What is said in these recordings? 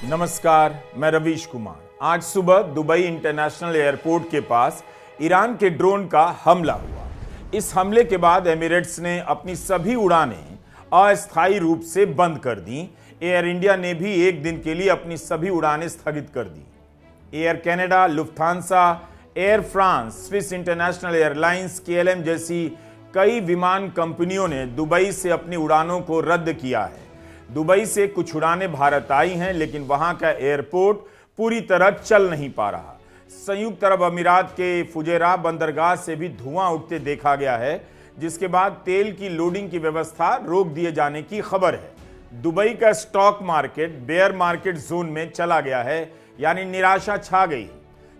नमस्कार, मैं रवीश कुमार। आज सुबह दुबई इंटरनेशनल एयरपोर्ट के पास ईरान के ड्रोन का हमला हुआ। इस हमले के बाद एमिरेट्स ने अपनी सभी उड़ानें अस्थायी रूप से बंद कर दी। एयर इंडिया ने भी एक दिन के लिए अपनी सभी उड़ानें स्थगित कर दी। Air Canada, Lufthansa, Air France, Swiss International Airlines, KLM जैसी कई विमान कंपनियों ने दुबई से अपनी उड़ानों को रद्द किया है। दुबई से कुछ उड़ानें भारत आई हैं, लेकिन वहां का एयरपोर्ट पूरी तरह चल नहीं पा रहा। संयुक्त अरब अमीरात के फुजेरा बंदरगाह से भी धुआं उठते देखा गया है, जिसके बाद तेल की लोडिंग की व्यवस्था रोक दिए जाने की खबर है। दुबई का stock market bear market zone में चला गया है, यानी निराशा छा गई।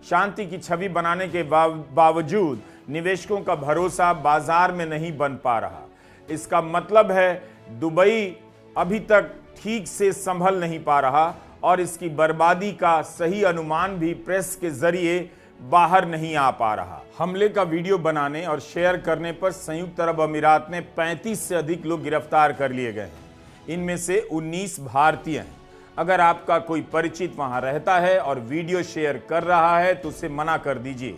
शांति की छवि बनाने के बावजूद निवेशकों का भरोसा बाजार में नहीं बन पा रहा। इसका मतलब है दुबई अभी तक ठीक से संभल नहीं पा रहा और इसकी बर्बादी का सही अनुमान भी प्रेस के जरिए बाहर नहीं आ पा रहा। हमले का वीडियो बनाने और शेयर करने पर संयुक्त अरब अमीरात में 35 से अधिक लोग गिरफ्तार कर लिए गए हैं। इनमें से 19 भारतीय हैं। अगर आपका कोई परिचित वहां रहता है और वीडियो शेयर कर रहा है तो उसे मना कर दीजिए,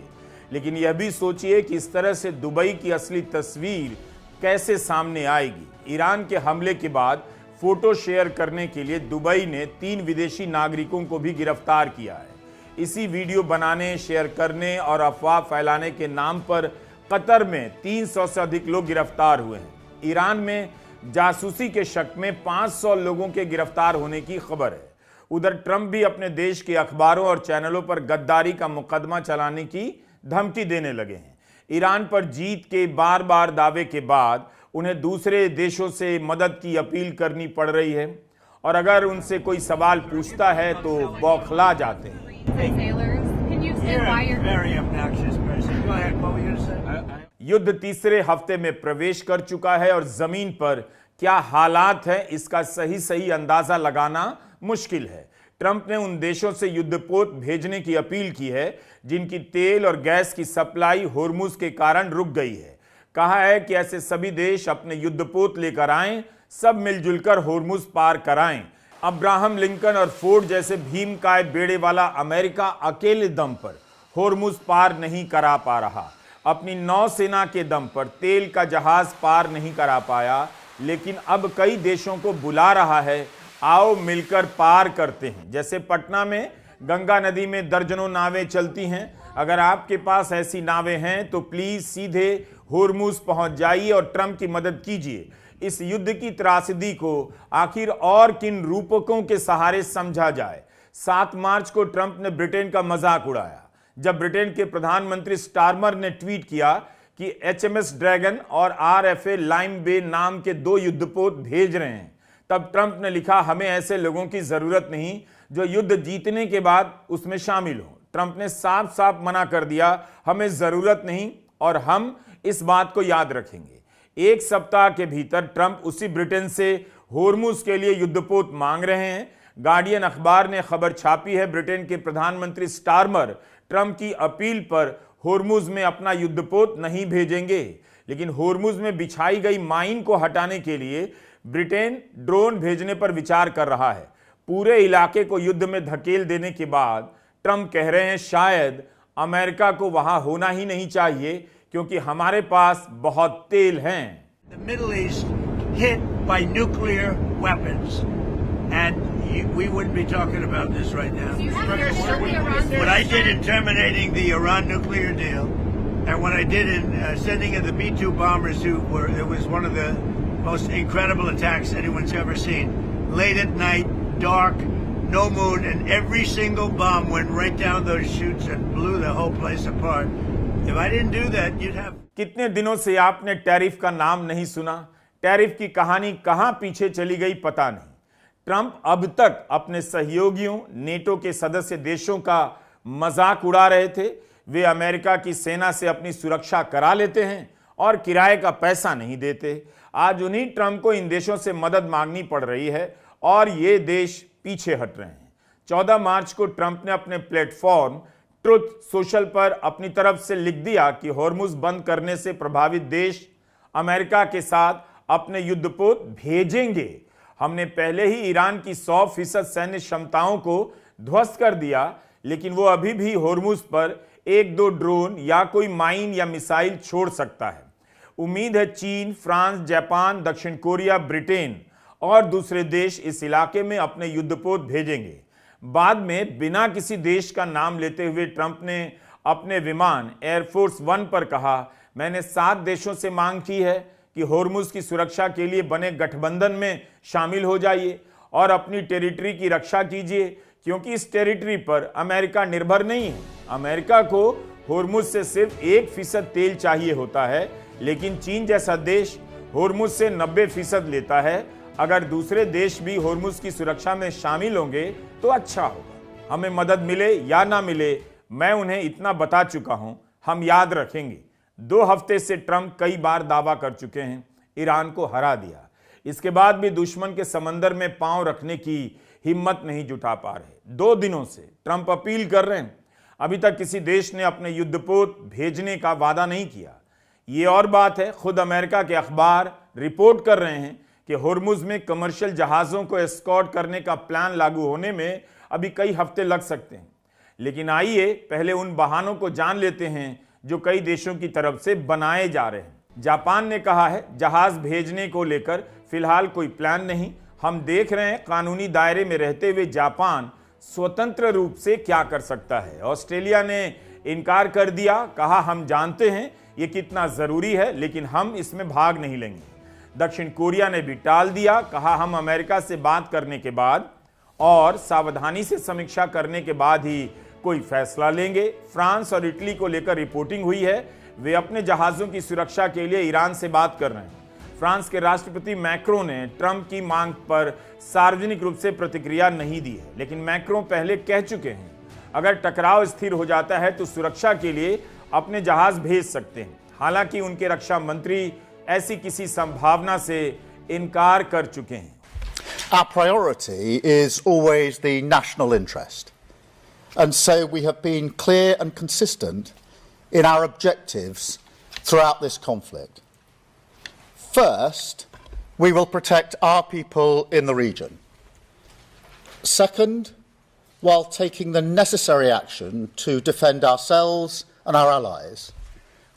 लेकिन यह भी सोचिए कि इस तरह से दुबई की असली तस्वीर कैसे सामने आएगी। ईरान के हमले के बाद फोटो शेयर करने के लिए दुबई ने 3 विदेशी नागरिकों को भी गिरफ्तार किया है। इसी वीडियो बनाने, शेयर करने और अफवाह फैलाने के नाम पर कतर में 300 से अधिक लोग गिरफ्तार हुए हैं। ईरान में जासूसी के शक में 500 लोगों के गिरफ्तार होने की खबर है। उधर ट्रंप भी अपने देश के अखबारों और चैनलों पर गद्दारी का मुकदमा चलाने की धमकी देने लगे हैं। ईरान पर जीत के बार बार दावे के बाद उन्हें दूसरे देशों से मदद की अपील करनी पड़ रही है, और अगर उनसे कोई सवाल पूछता है तो बौखला जाते हैं। युद्ध तीसरे हफ्ते में प्रवेश कर चुका है और जमीन पर क्या हालात है इसका सही अंदाजा लगाना मुश्किल है। ट्रंप ने उन देशों से युद्धपोत भेजने की अपील की है जिनकी तेल और गैस की सप्लाई होर्मुज के कारण रुक गई है। कहा है कि ऐसे सभी देश अपने युद्धपोत लेकर आएं, सब मिलजुल कर होर्मुज पार कराएं। अब्राहम लिंकन और फोर्ड जैसे भीमकाय बेड़े वाला अमेरिका अकेले दम पर होर्मुज पार नहीं करा पा रहा। अपनी नौसेना के दम पर तेल का जहाज पार नहीं करा पाया, लेकिन अब कई देशों को बुला रहा है, आओ मिलकर पार करते हैं। जैसे पटना में गंगा नदी में दर्जनों नावें चलती हैं। अगर आपके पास ऐसी नावें हैं तो प्लीज सीधे होर्मुज पहुंच जाइए और ट्रंप की मदद कीजिए। इस युद्ध की त्रासदी को आखिर और किन रूपकों के सहारे समझा जाए। 7 मार्च को ट्रंप ने ब्रिटेन का मजाक उड़ाया, जब ब्रिटेन के प्रधानमंत्री स्टारमर ने ट्वीट किया कि HMS ड्रैगन और RFA लाइम बे नाम के 2 युद्धपोत भेज रहे हैं। तब ट्रंप ने लिखा, हमें ऐसे लोगों की जरूरत नहीं जो युद्ध जीतने के बाद उसमें शामिल हो। ट्रंप ने साफ साफ मना कर दिया, हमें जरूरत नहीं और हम इस बात को याद रखेंगे। एक सप्ताह के भीतर ट्रंप उसी ब्रिटेन से होर्मुज के लिए युद्धपोत मांग रहे हैं। गार्डियन अखबार ने खबर छापी है, ब्रिटेन के प्रधानमंत्री स्टारमर ट्रंप की अपील पर होर्मुज में अपना युद्धपोत नहीं भेजेंगे, लेकिन होर्मुज में बिछाई गई माइन को हटाने के लिए ब्रिटेन ड्रोन भेजने पर विचार कर रहा है। पूरे इलाके को युद्ध में धकेल देने के बाद ट्रंप कह रहे हैं, शायद अमेरिका को वहां होना ही नहीं चाहिए क्योंकि हमारे पास बहुत तेल हैं। The Middle East hit by nuclear weapons, and we wouldn't be talking about this right now. What I did in terminating the Iran nuclear deal, and what I did in sending in the B-2 bombers, it was one of the most incredible attacks anyone's ever seen. Late at night, dark, no moon, and every single bomb went right down those chutes and blew the whole place apart. If I didn't do that, you'd have... कितने दिनों से आपने tariff का नाम नहीं सुना? Tariff की कहानी कहां पीछे चली गई पता नहीं। ट्रंप अब तक अपने सहयोगियों, नेटो के सदस्य देशों का मजाक उड़ा रहे थे। वे अमेरिका की सेना से अपनी सुरक्षा करा लेते हैं और किराए का पैसा नहीं देते। आज उन्हीं ट्रंप को इन देशों से मदद मांगनी पड़ रही है और ये देश पीछे हट रहे हैं। 14 मार्च को ट्रंप ने अपने प्लेटफॉर्म ट्रुथ सोशल पर अपनी तरफ से लिख दिया कि होर्मुज बंद करने से प्रभावित देश अमेरिका के साथ अपने युद्धपोत भेजेंगे। हमने पहले ही ईरान की 100% सैन्य क्षमताओं को ध्वस्त कर दिया, लेकिन वो अभी भी होर्मुज पर 1-2 ड्रोन या कोई माइन या मिसाइल छोड़ सकता है। उम्मीद है चीन, फ्रांस, जापान, दक्षिण कोरिया, ब्रिटेन और दूसरे देश इस इलाके में अपने युद्धपोत भेजेंगे। बाद में बिना किसी देश का नाम लेते हुए ट्रंप ने अपने विमान एयरफोर्स 1 पर कहा, मैंने 7 देशों से मांग की है कि होर्मुज की सुरक्षा के लिए बने गठबंधन में शामिल हो जाइए और अपनी टेरिटरी की रक्षा कीजिए, क्योंकि इस टेरिटरी पर अमेरिका निर्भर नहीं है। अमेरिका को होर्मुज से सिर्फ 1% तेल चाहिए होता है, लेकिन चीन जैसा देश होर्मुज से 90% लेता है। अगर दूसरे देश भी होर्मुज की सुरक्षा में शामिल होंगे तो अच्छा होगा। हमें मदद मिले या ना मिले, मैं उन्हें इतना बता चुका हूं, हम याद रखेंगे। 2 हफ्ते से ट्रंप कई बार दावा कर चुके हैं ईरान को हरा दिया, इसके बाद भी दुश्मन के समंदर में पांव रखने की हिम्मत नहीं जुटा पा रहे। 2 दिनों से ट्रंप अपील कर रहे हैं, अभी तक किसी देश ने अपने युद्धपोत भेजने का वादा नहीं किया। ये और बात है, खुद अमेरिका के अखबार रिपोर्ट कर रहे हैं कि होर्मुज में कमर्शियल जहाजों को एस्कॉर्ट करने का प्लान लागू होने में अभी कई हफ्ते लग सकते हैं। लेकिन आइए पहले उन बहानों को जान लेते हैं जो कई देशों की तरफ से बनाए जा रहे हैं। जापान ने कहा है जहाज भेजने को लेकर फिलहाल कोई प्लान नहीं, हम देख रहे हैं कानूनी दायरे में रहते हुए जापान स्वतंत्र रूप से क्या कर सकता है। ऑस्ट्रेलिया ने इनकार कर दिया, कहा हम जानते हैं ये कितना जरूरी है, लेकिन हम इसमें भाग नहीं लेंगे। दक्षिण कोरिया ने भी टाल दिया, कहा हम अमेरिका से बात करने के बाद और सावधानी से समीक्षा करने के बाद ही कोई फैसला लेंगे। फ्रांस और इटली को लेकर रिपोर्टिंग हुई है, वे अपने जहाजों की सुरक्षा के लिए ईरान से बात कर रहे हैं। फ्रांस के राष्ट्रपति मैक्रों ने ट्रंप की मांग पर सार्वजनिक रूप से प्रतिक्रिया नहीं दी है, लेकिन मैक्रों पहले कह चुके हैं अगर टकराव स्थिर हो जाता है तो सुरक्षा के लिए अपने जहाज भेज सकते हैं। हालांकि उनके रक्षा मंत्री ऐसी किसी संभावना से इनकार कर चुके हैं। Our priority is always the national interest, and so we have been clear and consistent in our objectives throughout this conflict. First, we will protect our people in the region. Second, while taking the necessary action to defend ourselves and our allies,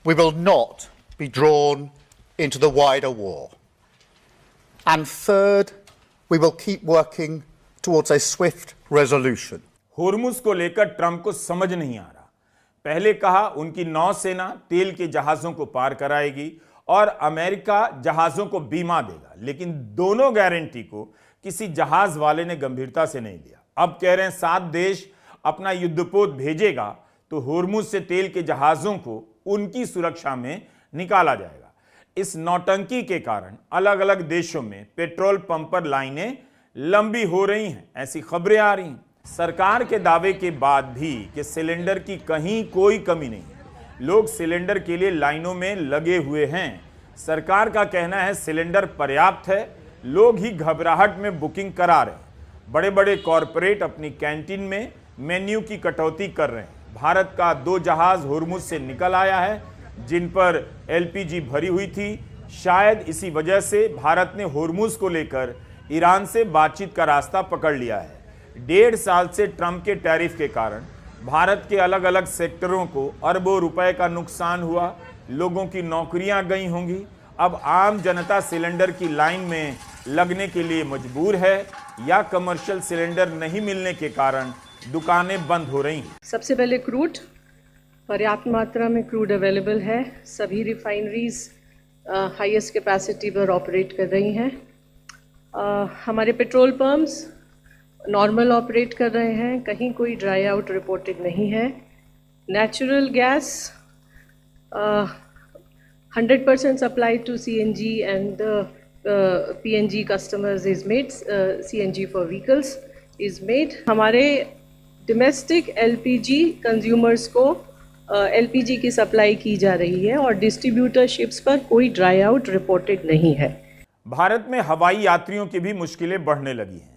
we will not be drawn into the wider war. And third, we will keep working towards a swift resolution. Hormuz को लेकर Trump को समझ नहीं आ रहा। पहले कहा उनकी नौसेना तेल के जहाजों को पार कराएगी और अमेरिका जहाजों को बीमा देगा, लेकिन दोनों गारंटी को किसी जहाज वाले ने गंभीरता से नहीं लिया। अब कह रहे हैं 7 देश अपना युद्धपोत भेजेगा तो होर्मुज से तेल के जहाजों को उनकी सुरक्षा में निकाला जाएगा। इस नौटंकी के कारण अलग अलग देशों में पेट्रोल पंप पर लाइनें लंबी हो रही हैं, ऐसी खबरें आ रही हैं। सरकार के दावे के बाद भी कि सिलेंडर की कहीं कोई कमी नहीं है, लोग सिलेंडर के लिए लाइनों में लगे हुए हैं। सरकार का कहना है सिलेंडर पर्याप्त है, लोग ही घबराहट में बुकिंग करा रहे हैं। बड़े बड़े कॉरपोरेट अपनी कैंटीन में मेन्यू की कटौती कर रहे हैं। भारत का 2 जहाज होर्मुज से निकल आया है जिन पर एलपीजी भरी हुई थी। शायद इसी वजह से भारत ने होर्मुज को लेकर ईरान से बातचीत का रास्ता पकड़ लिया है। 1.5 साल से ट्रंप के टैरिफ के कारण भारत के अलग अलग सेक्टरों को अरबों रुपए का नुकसान हुआ, लोगों की नौकरियां गई होंगी। अब आम जनता सिलेंडर की लाइन में लगने के लिए मजबूर है या कमर्शियल सिलेंडर नहीं मिलने के कारण दुकानें बंद हो रही हैं। सबसे पहले क्रूड, पर्याप्त मात्रा में क्रूड अवेलेबल है। सभी रिफाइनरीज हाईएस्ट कैपेसिटी पर ऑपरेट कर रही हैं। हमारे पेट्रोल पंप्स नॉर्मल ऑपरेट कर रहे हैं, कहीं कोई ड्राई आउट रिपोर्टेड नहीं है। Natural gas 100% supply to CNG and PNG customers is made, CNG for vehicles is made. हमारे डोमेस्टिक LPG कंज्यूमर्स को LPG की सप्लाई की जा रही है और डिस्ट्रीब्यूटरशिप्स पर कोई ड्राई आउट रिपोर्टेड नहीं है। भारत में हवाई यात्रियों की भी मुश्किलें बढ़ने लगी हैं।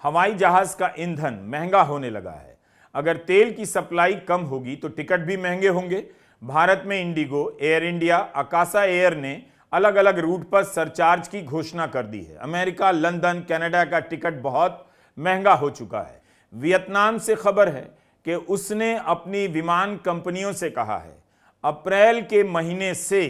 हवाई जहाज का ईंधन महंगा होने लगा है। अगर तेल की सप्लाई कम होगी तो टिकट भी महंगे होंगे। भारत में Indigo, air India, Akasha air ने अलग अलग रूट पर सरचार्ज की घोषणा कर दी है। अमेरिका, लंदन, कनाडा का टिकट बहुत महंगा हो चुका है। वियतनाम से खबर है कि उसने अपनी विमान कंपनियों से कहा है अप्रैल के महीने से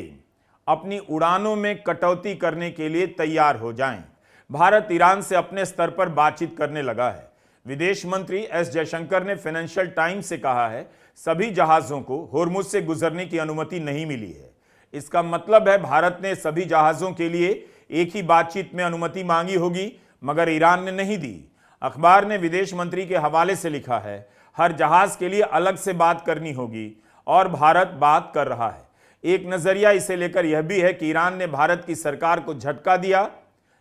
अपनी उड़ानों में कटौती करने के लिए तैयार हो जाएं। भारत ईरान से अपने स्तर पर बातचीत करने लगा है। विदेश मंत्री एस जयशंकर ने फाइनेंशियल टाइम्स से कहा है सभी जहाजों को होर्मुज से गुजरने की अनुमति नहीं मिली है। इसका मतलब है भारत ने सभी जहाजों के लिए एक ही बातचीत में अनुमति मांगी होगी, मगर ईरान ने नहीं दी। अखबार ने विदेश मंत्री के हवाले से लिखा है हर जहाज के लिए अलग से बात करनी होगी और भारत बात कर रहा है। एक नजरिया इसे लेकर यह भी है कि ईरान ने भारत की सरकार को झटका दिया,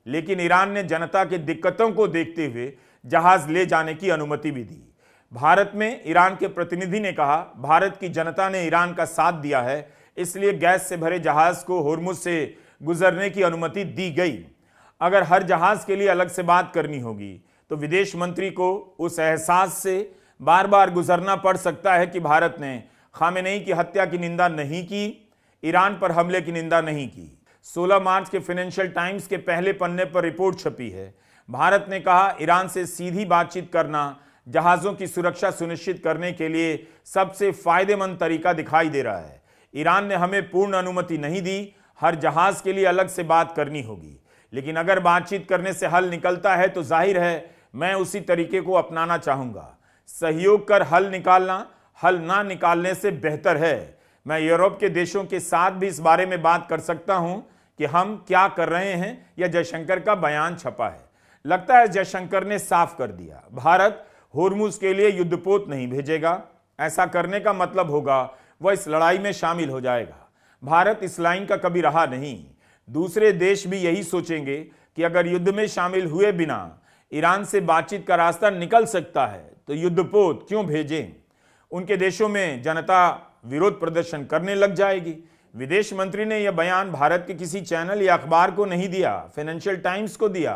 लेकिन ईरान ने जनता की दिक्कतों को देखते हुए जहाज ले जाने की अनुमति भी दी। भारत में ईरान के प्रतिनिधि ने कहा भारत की जनता ने ईरान का साथ दिया है, इसलिए गैस से भरे जहाज को होर्मुज से गुजरने की अनुमति दी गई। अगर हर जहाज के लिए अलग से बात करनी होगी तो विदेश मंत्री को उस एहसास से बार बार गुजरना पड़ सकता है कि भारत ने खामेनेई की हत्या की निंदा नहीं की, ईरान पर हमले की निंदा नहीं की। 16 मार्च के फाइनेंशियल टाइम्स के पहले पन्ने पर रिपोर्ट छपी है। भारत ने कहा ईरान से सीधी बातचीत करना जहाजों की सुरक्षा सुनिश्चित करने के लिए सबसे फायदेमंद तरीका दिखाई दे रहा है। ईरान ने हमें पूर्ण अनुमति नहीं दी, हर जहाज के लिए अलग से बात करनी होगी, लेकिन अगर बातचीत करने से हल निकलता है तो जाहिर है मैं उसी तरीके को अपनाना चाहूंगा। सहयोग कर हल निकालना हल ना निकालने से बेहतर है। मैं यूरोप के देशों के साथ भी इस बारे में बात कर सकता हूं कि हम क्या कर रहे हैं। यह जयशंकर का बयान छपा है। लगता है जयशंकर ने साफ कर दिया भारत होर्मुज के लिए युद्धपोत नहीं भेजेगा। ऐसा करने का मतलब होगा वह इस लड़ाई में शामिल हो जाएगा। भारत इस लाइन का कभी रहा नहीं। दूसरे देश भी यही सोचेंगे कि अगर युद्ध में शामिल हुए बिना ईरान से बातचीत का रास्ता निकल सकता है तो युद्धपोत क्यों भेजें। उनके देशों में जनता विरोध प्रदर्शन करने लग जाएगी। विदेश मंत्री ने यह बयान भारत के किसी चैनल या अखबार को नहीं दिया, फाइनेंशियल टाइम्स को दिया।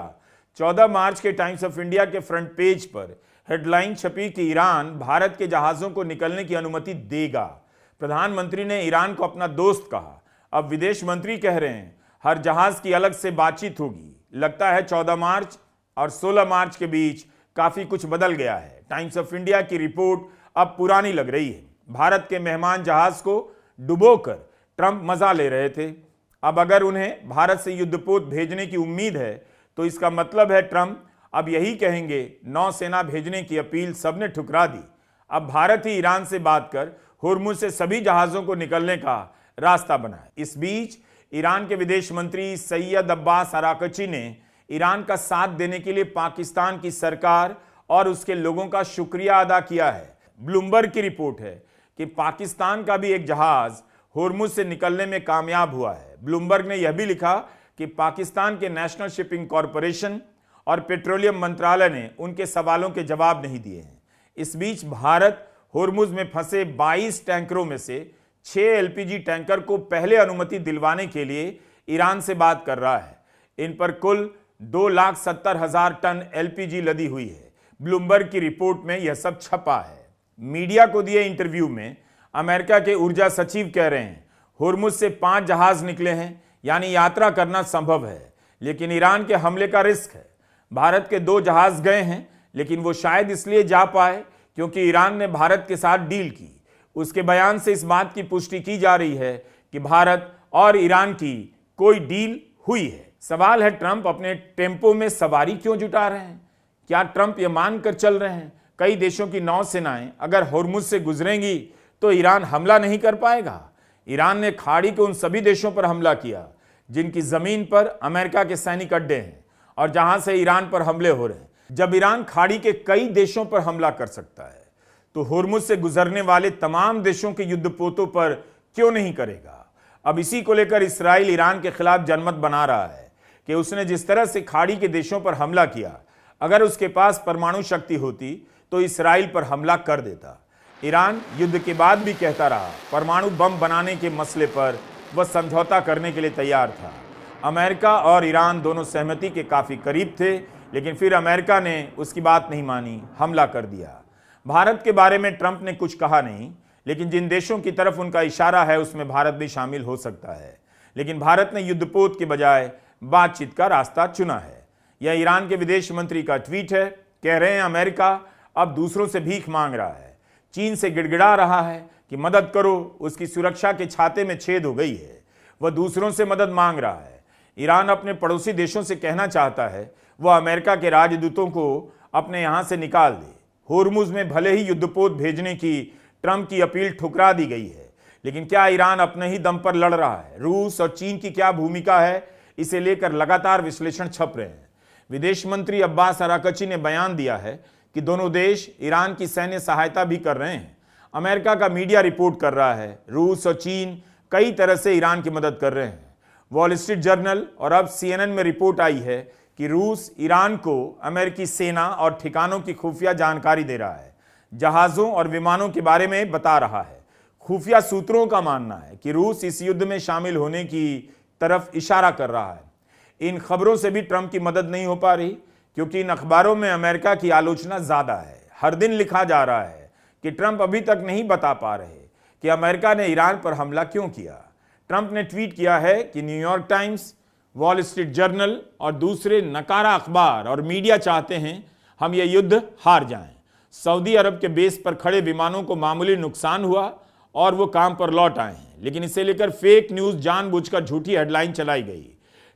14 मार्च के टाइम्स ऑफ इंडिया के फ्रंट पेज पर हेडलाइन छपी कि ईरान भारत के जहाजों को निकलने की अनुमति देगा। प्रधानमंत्री ने ईरान को अपना दोस्त कहा। अब विदेश मंत्री कह रहे हैं हर जहाज की अलग से बातचीत होगी। लगता है 14 मार्च और 16 मार्च के बीच काफी कुछ बदल गया है। टाइम्स ऑफ इंडिया की रिपोर्ट अब पुरानी लग रही है। भारत के मेहमान जहाज को डुबोकर ट्रंप मजा ले रहे थे। अब अगर उन्हें भारत से युद्धपोत भेजने की उम्मीद है तो इसका मतलब है ट्रंप अब यही कहेंगे नौसेना भेजने की अपील सबने ठुकरा दी। अब भारत ही ईरान से बात कर होर्मुज से सभी जहाजों को निकलने का रास्ता बनाए। इस बीच ईरान के विदेश मंत्री सैयद अब्बास अराकची ने ईरान का साथ देने के लिए पाकिस्तान की सरकार और उसके लोगों का शुक्रिया अदा किया है। ब्लूमबर्ग की रिपोर्ट है कि पाकिस्तान का भी एक जहाज होर्मुज से निकलने में कामयाब हुआ है। ब्लूमबर्ग ने यह भी लिखा कि पाकिस्तान के नेशनल शिपिंग कॉरपोरेशन और पेट्रोलियम मंत्रालय ने उनके सवालों के जवाब नहीं दिए हैं। इस बीच भारत होर्मुज में फंसे 22 टैंकरों में से 6 एलपीजी टैंकर को पहले अनुमति दिलवाने के लिए ईरान से बात कर रहा है। इन पर कुल 2,70,000 टन एलपीजी लदी हुई है। ब्लूमबर्ग की रिपोर्ट में यह सब छपा है। मीडिया को दिए इंटरव्यू में अमेरिका के ऊर्जा सचिव कह रहे हैं होर्मुज से 5 जहाज निकले हैं, यानी यात्रा करना संभव है, लेकिन ईरान के हमले का रिस्क है। भारत के 2 जहाज गए हैं, लेकिन वो शायद इसलिए जा पाए क्योंकि ईरान ने भारत के साथ डील की। उसके बयान से इस बात की पुष्टि की जा रही है कि भारत और ईरान की कोई डील हुई है। सवाल है ट्रंप अपने टेम्पो में सवारी क्यों जुटा रहे हैं। क्या ट्रंप ये मानकर चल रहे हैं कई देशों की नौसेनाएं अगर होर्मुज से गुजरेंगी तो ईरान हमला नहीं कर पाएगा। ईरान ने खाड़ी के उन सभी देशों पर हमला किया जिनकी जमीन पर अमेरिका के सैनिक अड्डे हैं और जहां से ईरान पर हमले हो रहे हैं। जब ईरान खाड़ी के कई देशों पर हमला कर सकता है तो होर्मुज से गुजरने वाले तमाम देशों के युद्धपोतों पर क्यों नहीं करेगा। अब इसी को लेकर इस्राइल ईरान के खिलाफ जनमत बना रहा है कि उसने जिस तरह से खाड़ी के देशों पर हमला किया, अगर उसके पास परमाणु शक्ति होती तो इस्राइल पर हमला कर देता। ईरान युद्ध के बाद भी कहता रहा परमाणु बम बनाने के मसले पर वह समझौता करने के लिए तैयार था। अमेरिका और ईरान दोनों सहमति के काफी करीब थे, लेकिन फिर अमेरिका ने उसकी बात नहीं मानी, हमला कर दिया। भारत के बारे में ट्रंप ने कुछ कहा नहीं, लेकिन जिन देशों की तरफ उनका इशारा है उसमें भारत भी शामिल हो सकता है। लेकिन भारत ने युद्धपोत के बजाय बातचीत का रास्ता चुना है। यह ईरान के विदेश मंत्री का ट्वीट है। कह रहे हैं अमेरिका अब दूसरों से भीख मांग रहा है, चीन से गिड़गिड़ा रहा है कि मदद करो, उसकी सुरक्षा के छाते में छेद हो गई है, वह दूसरों से मदद मांग रहा है। ईरान अपने पड़ोसी देशों से कहना चाहता है वह अमेरिका के राजदूतों को अपने यहां से निकाल दे। होर्मुज में भले ही युद्धपोत भेजने की ट्रंप की अपील ठुकरा दी गई है, लेकिन क्या ईरान अपने ही दम पर लड़ रहा है? रूस और चीन की क्या भूमिका है, इसे लेकर लगातार विश्लेषण छप रहे हैं। विदेश मंत्री अब्बास अराकची ने बयान दिया है कि दोनों देश ईरान की सैन्य सहायता भी कर रहे हैं। अमेरिका का मीडिया रिपोर्ट कर रहा है रूस और चीन कई तरह से ईरान की मदद कर रहे हैं। वॉल स्ट्रीट जर्नल और अब CNN में रिपोर्ट आई है कि रूस ईरान को अमेरिकी सेना और ठिकानों की खुफिया जानकारी दे रहा है, जहाजों और विमानों के बारे में बता रहा है। खुफिया सूत्रों का मानना है कि रूस इस युद्ध में शामिल होने की तरफ इशारा कर रहा है। इन खबरों से भी ट्रंप की मदद नहीं हो पा रही, क्योंकि इन अखबारों में अमेरिका की आलोचना ज्यादा है। हर दिन लिखा जा रहा है कि ट्रंप अभी तक नहीं बता पा रहे कि अमेरिका ने ईरान पर हमला क्यों किया। ट्रंप ने ट्वीट किया है कि New York times, wall street journal और दूसरे नकारा अखबार और मीडिया चाहते हैं हम ये युद्ध हार जाएं। सऊदी अरब के बेस पर खड़े विमानों को मामूली नुकसान हुआ और वो काम पर लौट आए हैं, लेकिन इसे लेकर फेक न्यूज जानबूझकर झूठी हेडलाइन चलाई गई।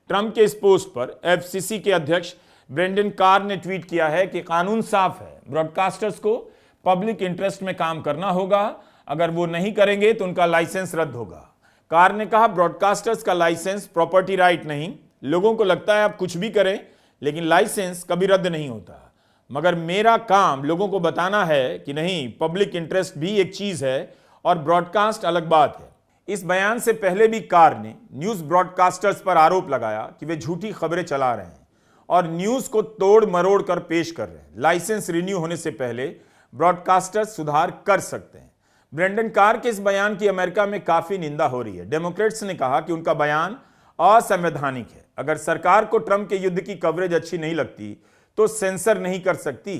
ट्रंप के इस पोस्ट पर FCC के अध्यक्ष ब्रेंडन कार ने ट्वीट किया है कि कानून साफ है, ब्रॉडकास्टर्स को पब्लिक इंटरेस्ट में काम करना होगा, अगर वो नहीं करेंगे तो उनका लाइसेंस रद्द होगा। कार ने कहा ब्रॉडकास्टर्स का लाइसेंस प्रॉपर्टी राइट नहीं, लोगों को लगता है आप कुछ भी करें लेकिन लाइसेंस कभी रद्द नहीं होता, मगर मेरा काम लोगों को बताना है कि नहीं, पब्लिक इंटरेस्ट भी एक चीज है और ब्रॉडकास्ट अलग बात है। इस बयान से पहले भी कार ने न्यूज ब्रॉडकास्टर्स पर आरोप लगाया कि वे झूठी खबरें चला रहे हैं और न्यूज को तोड़ मरोड़ कर पेश कर रहे हैं। लाइसेंस रिन्यू होने से पहले ब्रॉडकास्टर्स सुधार कर सकते हैं। ब्रेंडन कार के इस बयान की अमेरिका में काफी निंदा हो रही है। डेमोक्रेट्स ने कहा कि उनका बयान असंवैधानिक है। अगर सरकार को ट्रंप के युद्ध की कवरेज अच्छी नहीं लगती तो सेंसर नहीं कर सकती।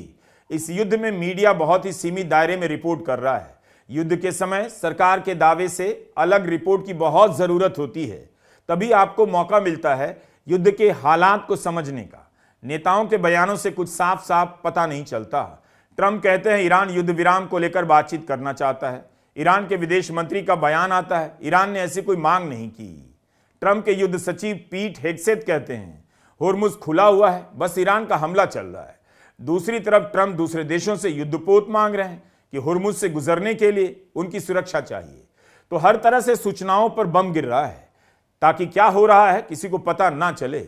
इस युद्ध में मीडिया बहुत ही सीमित दायरे में रिपोर्ट कर रहा है। युद्ध के समय सरकार के दावे से अलग रिपोर्ट की बहुत जरूरत होती है, तभी आपको मौका मिलता है युद्ध के हालात को समझने का। नेताओं के बयानों से कुछ साफ साफ पता नहीं चलता। ट्रंप कहते हैं ईरान युद्ध विराम को लेकर बातचीत करना चाहता है। ईरान के विदेश मंत्री का बयान आता है ईरान ने ऐसी कोई मांग नहीं की। ट्रंप के युद्ध सचिव पीट हेग्सेथ कहते हैं होर्मुज खुला हुआ है, बस ईरान का हमला चल रहा है। दूसरी तरफ ट्रंप दूसरे देशों से युद्धपोत मांग रहे हैं कि होर्मुज से गुजरने के लिए उनकी सुरक्षा चाहिए। तो हर तरह से सूचनाओं पर बम गिर रहा है ताकि क्या हो रहा है किसी को पता ना चले।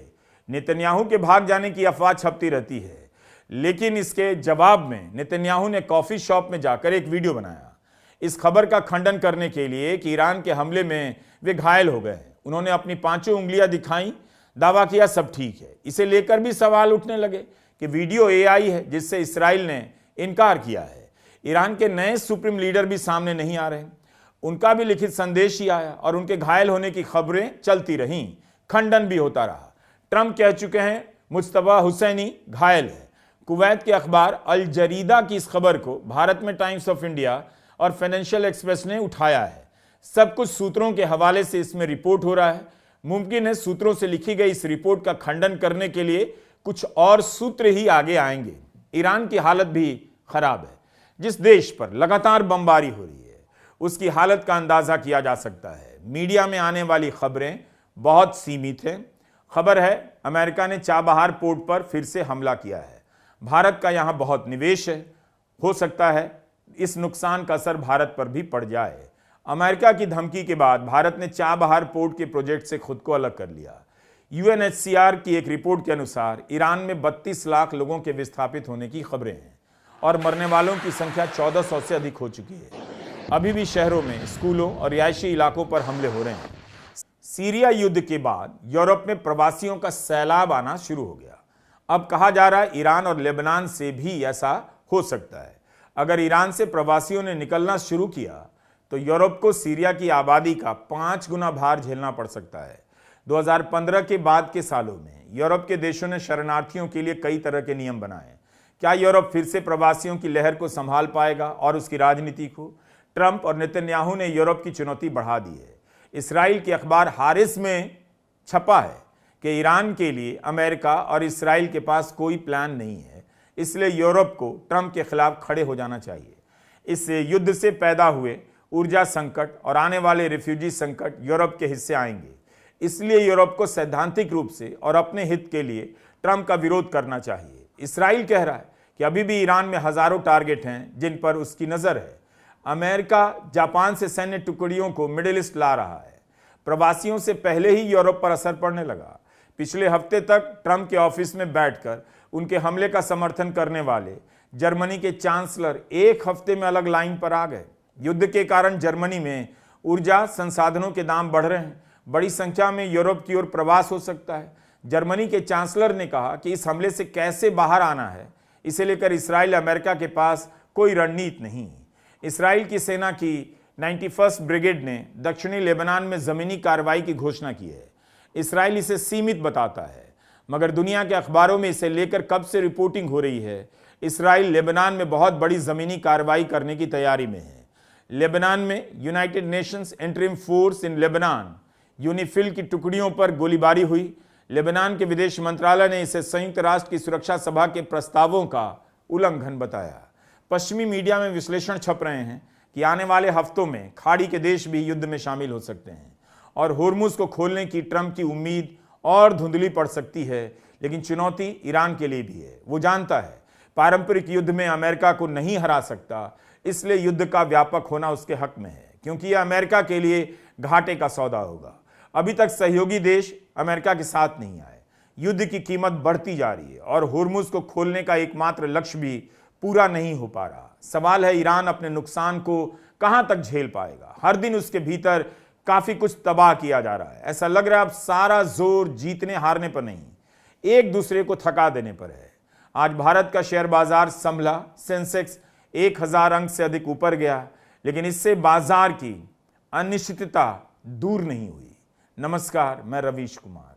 नेतन्याहू के भाग जाने की अफवाह छपती रहती है, लेकिन इसके जवाब में नेतन्याहू ने कॉफी शॉप में जाकर एक वीडियो बनाया इस खबर का खंडन करने के लिए कि ईरान के हमले में वे घायल हो गए। उन्होंने अपनी 5 उंगलियां दिखाई, दावा किया सब ठीक है। इसे लेकर भी सवाल उठने लगे कि वीडियो AI है, जिससे इसराइल ने इनकार किया है। ईरान के नए सुप्रीम लीडर भी सामने नहीं आ रहे, उनका भी लिखित संदेश ही आया और उनके घायल होने की खबरें चलती रहीं, खंडन भी होता रहा। ट्रंप कह चुके हैं मुस्तफा हुसैनी घायल है। कुवैत के अखबार अल जरीदा की इस खबर को भारत में टाइम्स ऑफ इंडिया और फाइनेंशियल एक्सप्रेस ने उठाया है। सब कुछ सूत्रों के हवाले से इसमें रिपोर्ट हो रहा है। मुमकिन है सूत्रों से लिखी गई इस रिपोर्ट का खंडन करने के लिए कुछ और सूत्र ही आगे आएंगे। ईरान की हालत भी खराब है। जिस देश पर लगातार बमबारी हो रही है उसकी हालत का अंदाजा किया जा सकता है। मीडिया में आने वाली खबरें बहुत सीमित हैं। खबर है अमेरिका ने चाबहार पोर्ट पर फिर से हमला किया है। भारत का यहां बहुत निवेश है, हो सकता है इस नुकसान का असर भारत पर भी पड़ जाए। अमेरिका की धमकी के बाद भारत ने चाबहार पोर्ट के प्रोजेक्ट से खुद को अलग कर लिया। UNHCR की एक रिपोर्ट के अनुसार ईरान में 32 लाख लोगों के विस्थापित होने की खबरें हैं और मरने वालों की संख्या 1400 से अधिक हो चुकी है। अभी भी शहरों में, स्कूलों और रिहायशी इलाकों पर हमले हो रहे हैं। सीरिया युद्ध के बाद यूरोप में प्रवासियों का सैलाब आना शुरू हो गया। अब कहा जा रहा है ईरान और लेबनान से भी ऐसा हो सकता है। अगर ईरान से प्रवासियों ने निकलना शुरू किया तो यूरोप को सीरिया की आबादी का 5 गुना भार झेलना पड़ सकता है। 2015 के बाद के सालों में यूरोप के देशों ने शरणार्थियों के लिए कई तरह के नियम बनाए। क्या यूरोप फिर से प्रवासियों की लहर को संभाल पाएगा और उसकी राजनीति को? ट्रंप और नेतन्याहू ने यूरोप की चुनौती बढ़ा दी है। इसराइल के अखबार हारिस में छपा है कि ईरान के लिए अमेरिका और इसराइल के पास कोई प्लान नहीं है, इसलिए यूरोप को ट्रंप के खिलाफ खड़े हो जाना चाहिए। इस युद्ध से पैदा हुए ऊर्जा संकट और आने वाले रिफ्यूजी संकट यूरोप के हिस्से आएंगे, इसलिए यूरोप को सैद्धांतिक रूप से और अपने हित के लिए ट्रंप का विरोध करना चाहिए। इसराइल कह रहा है कि अभी भी ईरान में हजारों टारगेट हैं जिन पर उसकी नजर है। अमेरिका जापान से सैन्य टुकड़ियों को मिडिल ईस्ट ला रहा है। प्रवासियों से पहले ही यूरोप पर असर पड़ने लगा। पिछले हफ्ते तक ट्रंप के ऑफिस में बैठकर उनके हमले का समर्थन करने वाले जर्मनी के चांसलर एक हफ्ते में अलग लाइन पर आ गए। युद्ध के कारण जर्मनी में ऊर्जा संसाधनों के दाम बढ़ रहे हैं। बड़ी संख्या में यूरोप की ओर प्रवास हो सकता है। जर्मनी के चांसलर ने कहा कि इस हमले से कैसे बाहर आना है, इसे लेकर इसराइल अमेरिका के पास कोई रणनीति नहीं। इसराइल की सेना की 91st ब्रिगेड ने दक्षिणी लेबनान में जमीनी कार्रवाई की घोषणा की है। इसराइल इसे सीमित बताता है, मगर दुनिया के अखबारों में इसे लेकर कब से रिपोर्टिंग हो रही है। इसराइल लेबनान में बहुत बड़ी जमीनी कार्रवाई करने की तैयारी में है। लेबनान में United Nations interim force in Lebanon UNIFIL की टुकड़ियों पर गोलीबारी हुई। लेबनान के विदेश मंत्रालय ने इसे संयुक्त राष्ट्र की सुरक्षा सभा के प्रस्तावों का उल्लंघन बताया। पश्चिमी मीडिया में विश्लेषण छप रहे हैं कि आने वाले हफ्तों में खाड़ी के देश भी युद्ध में शामिल हो सकते हैं और होर्मुज को खोलने की ट्रंप की उम्मीद और धुंधली पड़ सकती है। लेकिन चुनौती ईरान के लिए भी है। वो जानता है पारंपरिक युद्ध में अमेरिका को नहीं हरा सकता, इसलिए युद्ध का व्यापक होना उसके हक में है, क्योंकि यह अमेरिका के लिए घाटे का सौदा होगा। अभी तक सहयोगी देश अमेरिका के साथ नहीं आए। युद्ध की कीमत बढ़ती जा रही है और होर्मुज को खोलने का एकमात्र लक्ष्य भी पूरा नहीं हो पा रहा। सवाल है ईरान अपने नुकसान को कहां तक झेल पाएगा। हर दिन उसके भीतर काफी कुछ तबाह किया जा रहा है। ऐसा लग रहा है अब सारा जोर जीतने हारने पर नहीं, एक दूसरे को थका देने पर है। आज भारत का शेयर बाजार संभला, सेंसेक्स 1000 अंक से अधिक ऊपर गया, लेकिन इससे बाजार की अनिश्चितता दूर नहीं हुई। नमस्कार, मैं रवीश कुमार।